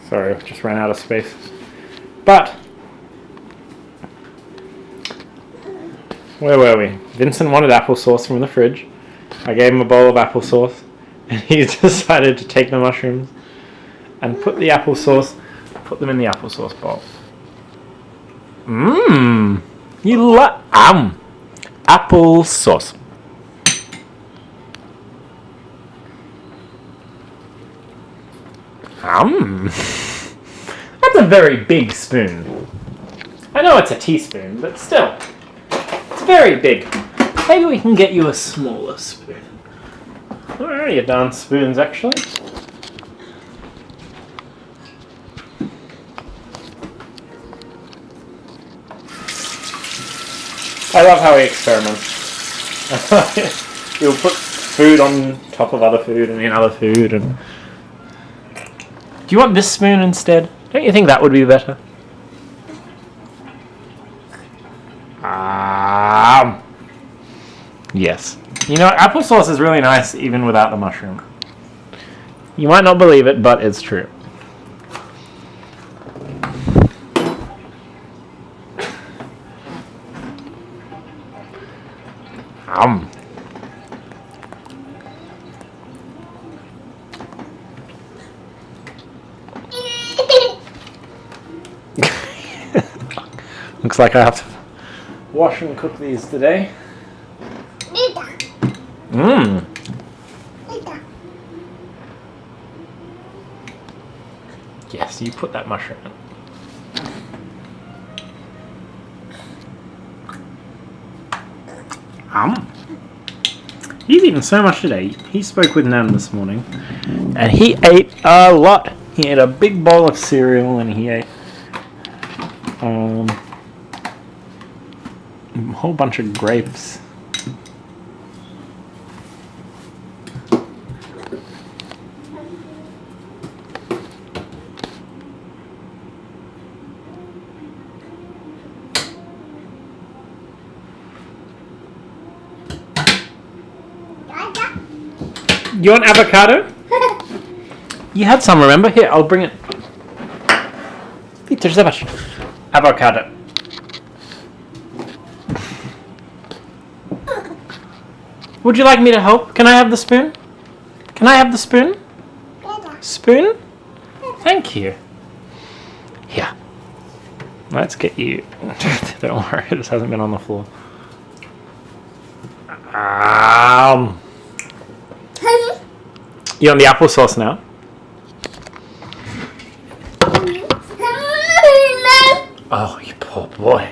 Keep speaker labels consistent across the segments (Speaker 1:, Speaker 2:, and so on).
Speaker 1: Sorry, I just ran out of space. But where were we? Vincent wanted applesauce from the fridge. I gave him a bowl of applesauce, and he decided to take the mushrooms and put them in the applesauce bowl. You love applesauce. That's a very big spoon. I know it's a teaspoon, but still, it's very big. Maybe we can get you a smaller spoon. Where are your darn spoons, actually? I love how he experiments. He'll put food on top of other food and in other food. And do you want this spoon instead? Don't you think that would be better? Yes. You know, applesauce is really nice even without the mushroom. You might not believe it, but it's true. Looks like I have to wash and cook these today. Yes, you put that mushroom in. He's eaten so much today. He spoke with Nan this morning, and he ate a lot. He ate a big bowl of cereal, and he ate a whole bunch of grapes. You want avocado? You had some, remember? Here, I'll bring it. Avocado. Would you like me to help? Can I have the spoon? Can I have the spoon? Spoon? Thank you. Here. Let's get you. Don't worry, this hasn't been on the floor. You want the applesauce now? Oh, you poor boy.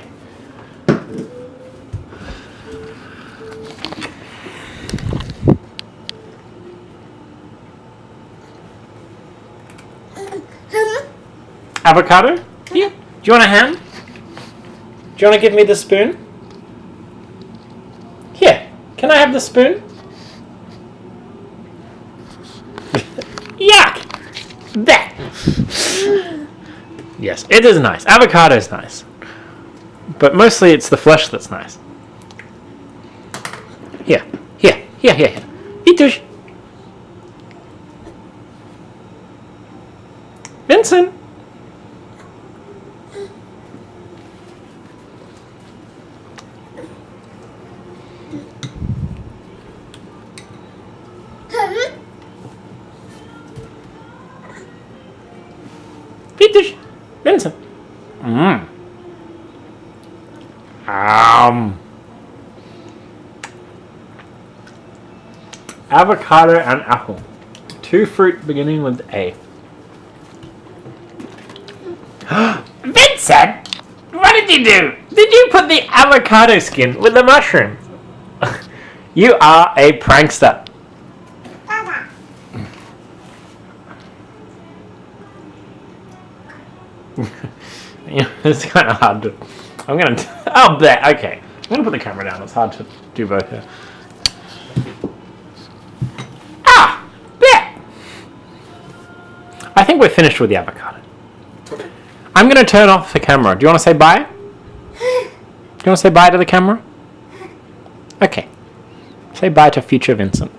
Speaker 1: Avocado? Yeah. Do you want a ham? Do you want to give me the spoon? Here. Can I have the spoon? Yuck! That. Yes, it is nice. Avocado is nice. But mostly it's the flesh that's nice. Here. Itush. Vincent. Itush. Vincent. Avocado and apple. 2 fruit beginning with A. Vincent! What did you do? Did you put the avocado skin with the mushroom? You are a prankster. It's kind of hard to. I'm gonna. Oh, there. Okay. I'm gonna put the camera down. It's hard to do both here. Ah, there. I think we're finished with the avocado. I'm gonna turn off the camera. Do you want to say bye? Do you want to say bye to the camera? Okay. Say bye to future Vincent.